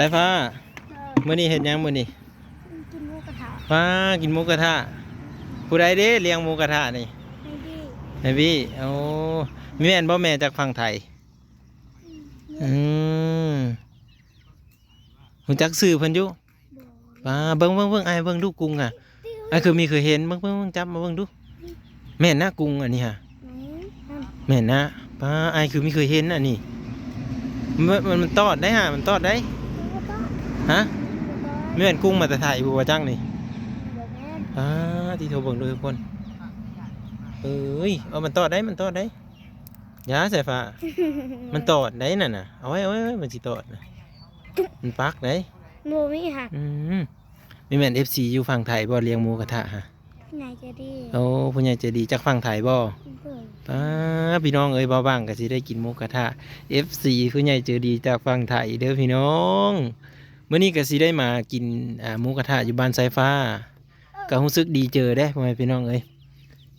สายฟ้ามื้อนี้เฮ็ดหยังมื้อนี้กินหมูกระทะฟ้ากินหมูกระทะผู้ใดเด้เลี้ยงหมูกระทะนี่ไม่ดีแม่พี่โอ้มีแม่นบ่แม่จากฝั่งไทยอืมฮู้จักชื่อเพิ่นอยู่ฟ้าเบิ่งอ้ายเบิ่งดูกุ้งอ่ะอ้ายเคยเห็นเบิ่งจับมาเบิ่งดูแม่นนะกุ้งอันนี้ฮะแม่นนะป้าอ้ายมีเคยเห็นอันนี้มันตอดได้ฮะมันตอดได้ฮะแม่นกุ้งมาแต่ไทยบ่ว่าจังนี่ที่โทรเบิ่งดูทุกคนเอ้ยเอามันตอดได้ยาใส่ฟ้ามันตอดได้นั่นน่ะเอาไว้มันสิตอดนะมันปักได้โมมี่ค่ะมีแม่น FC อยู่ฝั่งไทยบ่เลี้ยงหมูกระทะฮะผู้ใหญ่จะดีโอ้ผู้ใหญ่ใจดีจากฝั่งไทยบ่พี่น้องเอ้ยบ่บ้างก็สิได้กินหมูกระทะ FC ผู้ใหญ่ใจดีจากฝั่งไทยเด้อพี่น้องมื้อนี้ก็สิได้มากินหมูกระทะอยู่บ้านสายฟ้าก็รู้สึกดีเจอได้พ่อแม่พี่น้องเอ้ย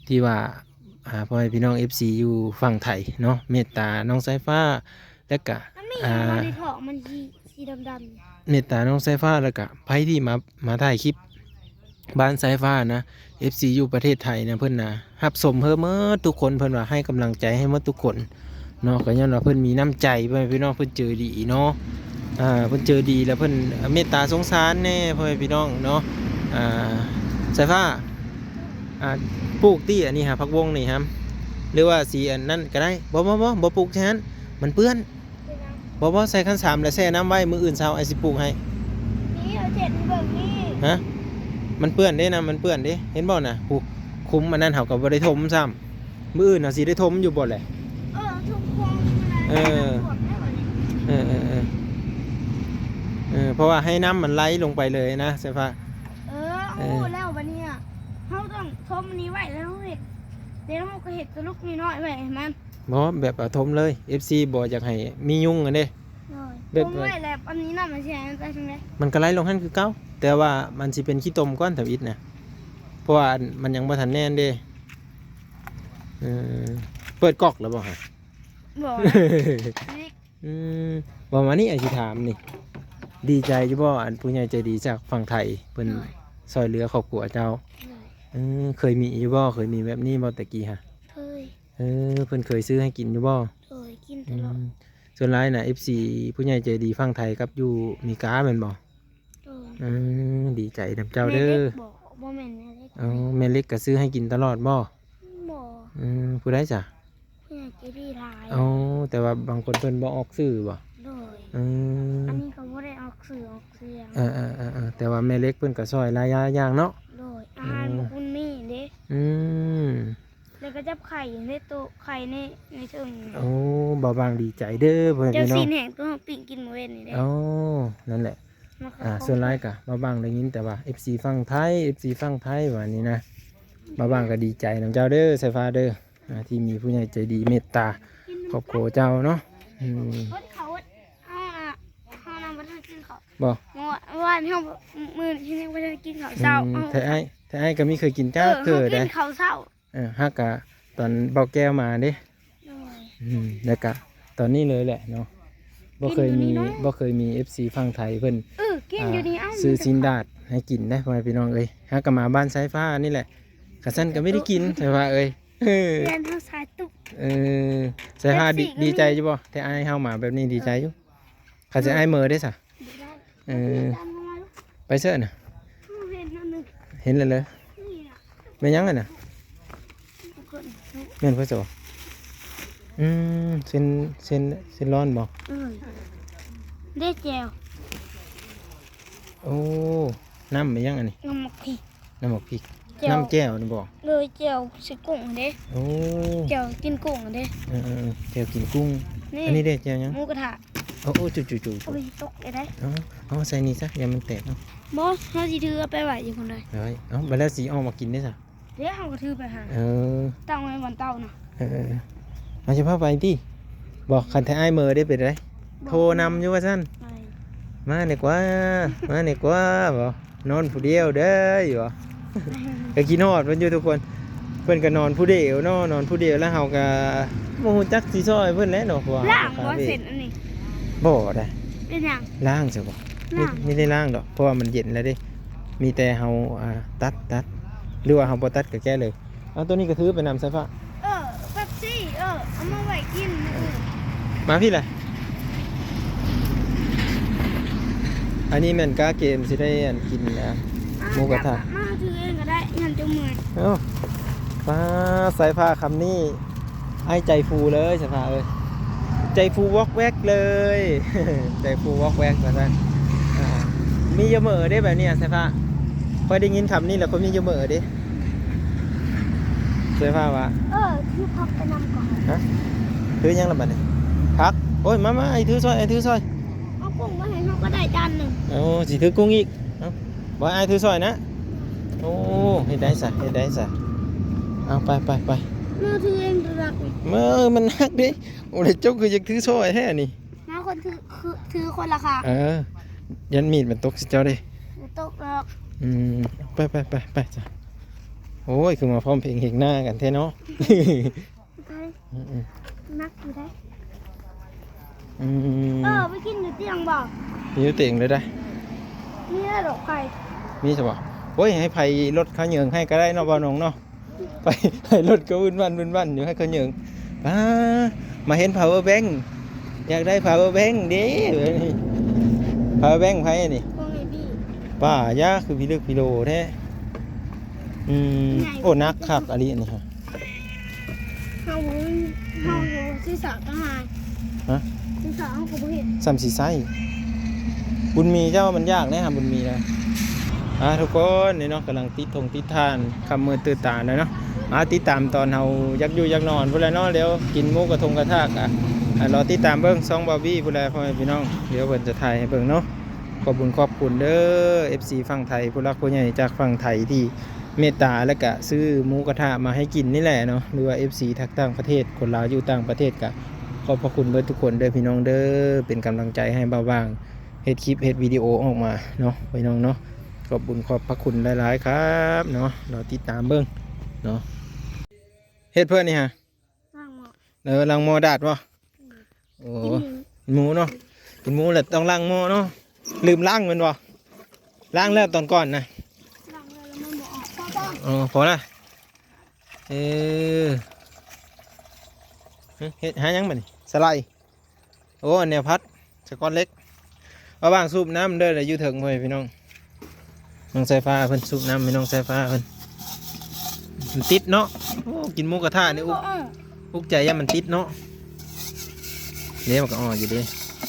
ที่ว่าพ่อแม่พี่น้อง FC อยู่ฝั่งไทยเนาะเมตตาน้องสายฟ้าแล้วก็มันในท้องมันสีดำเมตตาน้องสายฟ้าแล้วก็ไผที่มาถ่ายคลิปบ้านสายฟ้านะ FC อยู่ประเทศไทยนะเพิ่นนะรับสมเพิ่มเมื่อทุกคนเพิ่นว่าให้กำลังใจให้เมื่อทุกคนเนาะก็ย้อนว่าเพิ่นมีน้ำใจพ่อแม่พี่น้องเพิ่นเจอดีเนาะเพิ่นเจอดีแล้วเพิ่นเมตตาสงสารแน่พ่อแม่พี่น้องเนาะสายฟ้าปลูกตี้อันนี้ฮะผักวงนี่ครับหรือว่าสีอันนั้นก็ได้บ่ปลูกแค่นั้นมันเปื้อนบ่ใส่ขั้น3แล้วแช่น้ำไว้มื้ออื่นเช้าไอ้สิปลูกให้นี่เอาเจ็ดเบิ่งนี่ฮะมันเปื้อนเด้นะมันเปื้อนเด้เห็นบ่น่ะผูกคุ้มอันนั้นเฮาก็บ่ได้ถมซ้ำมื้ออื่นเฮาสิได้ถมอยู่บ่แหละทุกคนเพราะว่าให้น้ำมันไหลลงไปเลยนะใช่ปะแล้ววันนี้เขาต้องทมนี้ไว้แล้วเห็ดเดี๋ยวเขาก็เห็ดตัวลูกน้อยไว้มันบ่แบบถมเลย FC บ่อยากให้มียุ่งกันเด้แบบไว้แล้วอันนี้น่ะมันสิไปทางไหนมันก็ไหลลงหั่นคือเก่าแต่ว่ามันสิเป็นขี้ตมก้อนแถวอิฐนะเพราะว่ามันยังบ่ทันแน่นเด้เปิดก๊อกแล้วบ่ฮะบ่บ่มานี่ไอ้สิถามนี่ดีใจอยู่บ่อันผู้ใหญ่ใจดีจากฝั่งไทยเพิ่นซอยเหลือครอบครัวเจ้าเคยมีอยู่บ่เคยมีแบบนี้บ่ตะกี้ฮะเคยเพิ่นเคยซื้อให้กินอยู่บ่เคยกินตลอดส่วนหลายน่ะ FC ผู้ใหญ่ใจดีฝั่งไทยกับอยู่มีกาแม่นบ่ดีใจนำเจ้าเด้อบ่แม่นแม่เล็กก็ซื้อให้กินตลอดบ่ผู้ใดจ้ะผู้ใหญ่ใจดีหลายแต่ว่าบางคนเพิ่นบ่ออกซื้อบ่อันนี้ก็บ่ได้ออกเสียงแต่ว่าแม่เล็กเพิ่นก็ซอยหลายอย่างเนาะโดยอาหารคุณนี่เด้แล้วก็จับไข่ในตู้ไข่ในซึ่งบ่บางดีใจเด้อเพิ่นพี่น้องเจ้าซีนแห้งตัวปิ้งกินมื้อเว้นนี่เด้นั่นแหละส่วนหลายก็บ่บางได้ยินแต่ว่า FC ฝั่งไทยว่านี่นะบ่บางก็ดีใจนำเจ้าเด้อสายฟ้าเด้อที่มีผู้ใหญ่ใจดีเมตตาครอบครัวเจ้าเนาะบ่ว่าเฮามื้อที่นี่บ่ได้กินข้าวเช้าแต่ไอ้ก็มีเคยกินจ้าเกิดได้กินข้าวเช้าฮักกะตอนเบาแก้วมาเด้แล้วก็ตอนนี้เลยแหละเนาะบ่เคยมี FC ฝั่งไทยเพิ่นกินอยู่นี่ซื้อซินดาดให้กินได้พ่อแม่พี่น้องเอ้ยฮักก็มาบ้านสายฟ้านี่แหละกะซั่นก็ไม่ได้กินใช่ว่าเอ้ยเรียนเฮาสายตุกสายฟ้าดีใจอยู่บ่แต่อ้ายเฮามาแบบนี้ดีใจอยู่ข้าสิอ้ายมื้อได้ซะไปเสื้อน่ะเห็นเลยแม่ยังน่ะแม่นพ่อโสเส้นร้อนบ่ได้แจวโอ้น้ำไม่ยังอันนี้น้ำหมกพริกน้ำแจ่วนี่บ่เลยแจวใส่กุ้งเด้แจวกินกุ้งเด้แจ่วกินกุ้งอันนี้เด้แจ่วยังหมูกระทะโอ้จู่โอ้ยตกได้เอาใส่นี่ซะอย่ามันแตกเนาะบ่เฮาสิถือไปไว้อยู่คนใดไปแล้วสิเอามากินได้ซะเดี๋ยวเฮาก็ถือไปหาตั้งไว้บนเตาน่ะมาสิพาไปติบอกคันแท้อ้ายมื้อได้เป็นไดโทรนำอยู่ว่าซั่นมานี่กว่าบ่นอนผู้เดียวเด้ออยู่บ่ก็กินฮอดเพิ่นอยู่ทุกคนเพิ่นก็นอนผู้เดียวเนาะนอนผู้เดียวแล้วเฮาก็บ่ฮู้จักสิซอยเพิ่นแหละเนาะว่าล้างบ่เสร็จอันนี้บ่ได้ เป็นหยัง ล้างซะบ่ ล้าง ไม่ได้ล้างดอกเพราะว่ามันเย็นแล้วเด้มีแต่เฮาตัดหรือว่าเฮาบ่ตัดก็แก้เลยเอาตัวนี้ก็ถือไปนำไฟฟ้า เป๊ปซี่เอามาไว้กินมื้ออื่น มาพี่แหละอันนี้แม่นกาเกมสิได้อันกินหมูกระทะ มาถือเองก็ได้งั้นจะเมื่อย เอ้าฟ้าสายผ้าคำนี้ไอ้ใจฟูเลยสายผ้าเอ้ยใจฟูวอกแวกเลย ใจฟูวอกแวกมาซะมีเยอะเหม่อได้แบบเนี้ยสายผ้าพอได้ยินคำนี้แล้วคนมีเยอะเหม่อดิสายผ้าวะ คือพักไปนำก่อน ฮะถือยังละบัดนี่พักโอ้ยมาไอ้ถือซอยเอากุ้งมาให้เขาก็ได้จานหนึ่ง โอ้สิถือกุ้งอีกเอ้าบ่ไอ้ถือซอยนะโอ้เฮ็ดได้ซะเอาไปมาถือเองตัวรักนี่ มันหนักดิโอ้ยเจ้าคือจะถือซอยแท้นี่ มาคนถือคนละค่ะ ยันมีดมันตกสิเจ้าดิ ตกหรอก ไปจ้ะโอ้ยคือมาพร้อมเพลงเฮกหน้ากันแท้เนาะ ไปนักอยู่ได้ อืม ไปกินอยู่เตียงบ่ มีอยู่เต่งเลยได้ นี่ได้ดอกไผ่ มีใช่ปะโอ้ยให้ไผ่รถเขาเหยิงให้ก็ได้เนาะบ่าวน้องเนาะไปให้รถก็วุ่นวันอยู่ให้เขาเหยิงมาเห็น power bank อยากได้ power bank ดิ power bank ไผ่นี่ พวกไอ้บี้ ป้ายาคือพิลึกพิโลแท้โอ้นักครับอะไรนี่ฮะ เฮาศีรษะก็หาย ฮะ ศีรษะเขาก็บ่เห็น ซ้ำสีไส้บุญมีเจ้ามันยากแน่ครับบุญมีนะทุกคนนี่เนาะกำลังติดทานคำมือตื่นตาเลยเนาะติดตามตอนเฮายักอยู่ยักนอนพุ่นละเนาะเดี๋ยวกินหมูกระทงกระทากรอติดตามเบิ้งซองบาร์บี้พุ่นละพ่อแม่พี่น้องเดี๋ยวเพิ่นจะถ่ายให้เบิ้งเนาะขอบคุณเด้อ FC ฝั่งไทยผู้รักผู้ใหญ่จากฝั่งไทยที่เมตตาและก็ซื้อหมูกระทะมาให้กินนี่แหละเนาะหรือว่า FC ทางต่างประเทศคนลาวอยู่ต่างประเทศก็ขอบพระคุณเบิดทุกคนเด้อพี่น้องเด้อเป็นกำลังใจให้เบาบางเฮ็ดคลิปเฮ็ดวิดีโอออกมาเนาะพี่น้องเนาะขอบพระคุณหลายๆครับเนาะเราติดตามเบิ่งเนาะเฮ็ดเพื่อนนี่ฮะ ล้างหม้อ ล้างหม้อดาดบ่โอ้ กินหมู หมูเนาะกินหมูแหละต้องล้างหม้อเนาะลืมล้างมันบ่ล้างแล้วตอนก่อนนะ ล้างเลยแล้วมันบ่ออกพ่อต้อง พอละเฮ็ดหายังบัดนี้สไลด์โอ้อันแนวพัดสกอตเล็กเอาบ้างสูบน้ำเด้อเดี๋ยวอยู่ถึงพ่อพี่น้องน้องสายฟ้าเพิ่นสูบน้ำพี่น้องสายฟ้าเพิ่นมันติดเนาะโอ้กินหมูกระทะนี่อุกใจย่ามันติดเนาะเดี๋ยวมันก็อยู่เด้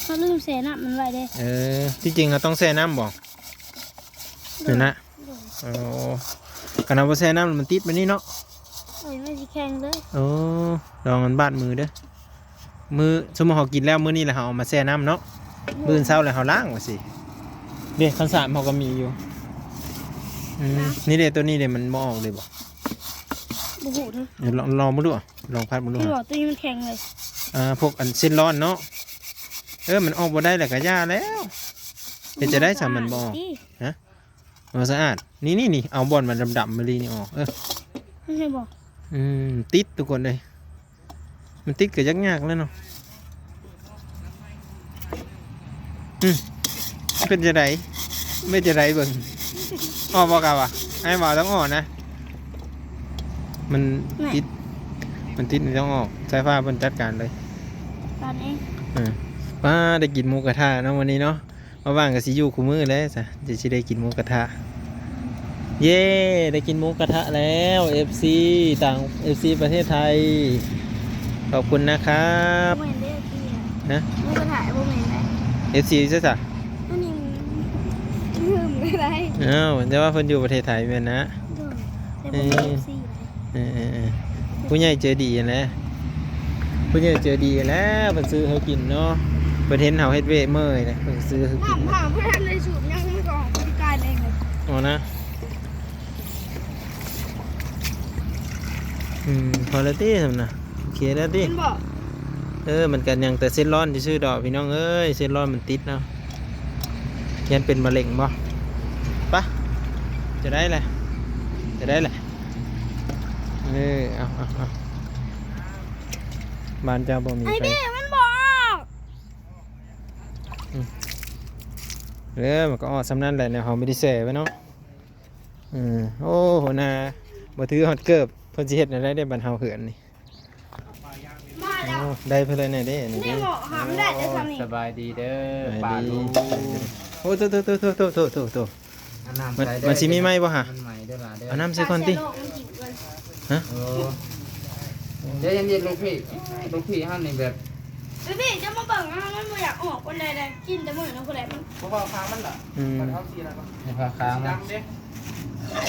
เขาลืมเสน่ะมันไว้เด้ ที่จริงเราต้องแช่น้ำบ่เดี๋ยวนะขนาดว่าแช่น้ำมันติดไปนี่เนาะ ไม่สิแข็งเลย ลองมันบาดมือเด้อมือสมมติเขากินแล้วมื้อนี้แหละเขาเอามาแช่น้ำเนาะมื้อเช้าแล้วเขาล้างว่าสิเด็กคันสารเขาก็มีอยู่นี่เด็ตัวนี้เด็มันบ่ออกเลยบ่ บ่หูเด้อ เดี๋ยวลองมาดูลองพัดมาดู ที่บอกตัวนี้มันแข็งเลย พวกอันเส้นร้อนเนาะมันออกบ่ได้แหละก็ย่าแล้วเดี๋ยวจะได้สามันบ่ออกมันสะอาดนี่เอาบอลมันดำๆมาลีนี่ออกไม่ใช่บอก ติดทุกคนเลยมันติดก็ยากๆแล้วเนาะเป็นจะไรไม่จะไรเบิ่งบอกกันวะไอ้หมอต้องออกนะมันติดมันต้องออกสายฟ้าบนจัดการเลย ตอนนี้ ป้าได้กินหมูกระทะเนาะวันนี้เนาะมาบ้างกับซียูคู่มือแล้วจ้ะจะได้กินหมูกระทะเย้ได้กินหมูกระทะแล้ว FC ต่าง FC ประเทศไทยขอบคุณนะครับ โมเมนต์ได้ที่ นะ มันก็ถ่ายโมเมนต์ได้ FC ใช่จ้ะ อันนี้ลืมไม่ได้ แต่ว่าเพิ่นอยู่ประเทศไทยแม่นนะ แต่ผมเป็นซี ผู้ใหญ่เจอดีนะผู้ใหญ่เจอดีแล้วเพิ่นซื้อเขากินเนาะเพิ่นเห็นเฮาเฮ็ดเวเมื่อยนะเพิ่นซื้อเขากิน ถามเพื่อนในสูตรยังไม่ก่อนบริการเองเลย อ๋อนะพอแล้วติทำนะโอเคแล้วติ เป็นบอก มันกันยังแต่เส้นร้อนที่ชื่อดอกพี่น้องเอ้ยเส้นร้อนมันติดเนาะยันเป็นมะเร็งบ่ปะจะได้แหละเอาบ้านเจ้าบ่มี ไอ้ ไฟ เบ้มันบอก เด้อมันก็ออดสำนั้นแหละเนี่ยเขาไม่ได้แส่ไว้เนาะโอ้โหนาบ่ถือฮอดเกิบเพิ่นสิเฮ็ดอะไรได้บันเฮาเหือนนี่ มาแล้ว โอ้ได้เพิ่นเลยเนี่ยเด้นี่ นี่ เด้ หมอหามได้จะทำนี่ สบายดีเด้อ ไป ปลา ดี ลูก โอ้โตอันน้ำ มัน ใส่ได้ มันสิมีไหมบ่ฮะ มันใหม่เด้อล่ะเด้อ เอาน้ำใส่ก่อนติ ปลาเชื้อโรคมันกินก่อน ฮะ เออเดี๋ยวเย็นๆลูกพี่เฮานี่แบบ พี่จะมาเบิ่งนะมันไม่อยากออกคนใดเลยกินแต่มื้อนะคนใดมัน เพราะว่าค้างมันเหรอ อืม มันเอาสีอะไรก็ ให้พาค้างมา ดำเด้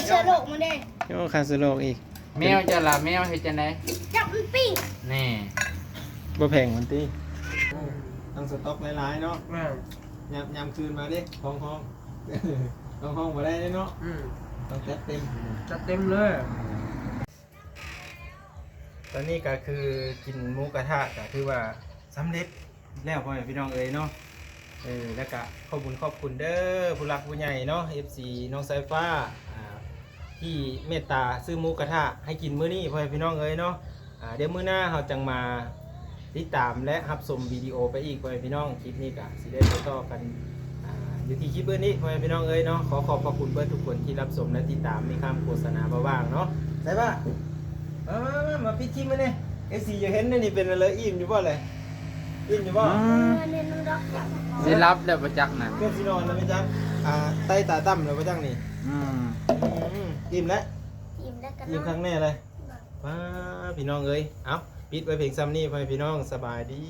เชื้อโรคมันเด้ โอ้คาสโลกอีก แมวจะล่ะแมวเฮ็ดจังได๋ จับมันปิ้ง แน่ บ่แพงมันติต้องสต็อกหลายๆเนาะ แม่ ยามคืนมาดิห้องห้องห้องมาได้เนาะต้องจัดเต็ม จัดเต็มเลย ตอนนี้ก็คือกินหมูกระทะก็คือว่าสำเร็จแล้วพ่อแม่พี่น้องเอ้ยเนาะแล้วก็ขอบคุณเด้อผู้รักผู้ใหญ่เนาะ FC น้องสายฟ้าที่เมตตาซื้อหมูกระทะให้กินมื้อนี้พ่อแม่พี่น้องเอ้ยเนาะเดี๋ยวมื้อหน้าเราจังมาติดตามและรับชมวิดีโอไปอีกพ่อแม่พี่น้องคลิปนี้ก็สิได้ไปต่อกันอยู่ที่คลิปเบอร์นี้พ่อแม่พี่น้องเอ้ยเนาะขอขอบพระคุณเพื่อนทุกคนที่รับชมและติดตามมีคำโฆษณาบ้างเนาะใช่ปะมาปิดคลิปมาเนี่ยเอซีจะเห็นนี่เป็นอะไรอิ่มอยู่บ่เลยอิ่มอยู่บ่ เน้นรัก สิรับแล้วบ่จักน่ะ เพื่อนสินอนแล้วไม่จังไต้ตาตั้มแล้วไม่จังนี่ อืม อิ่มแล้ว อิ่มแล้วกัน อิ่มครั้งแน่เลยว้าพี่น้องเอ้ยเอาปิดไว้เพียงซ้ำนี่พ่อแม่พี่น้องสบายดี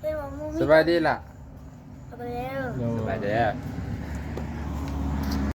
เป็นว่ามู สบายดีล่ะ เอาไปแล้ว สบายเด้อ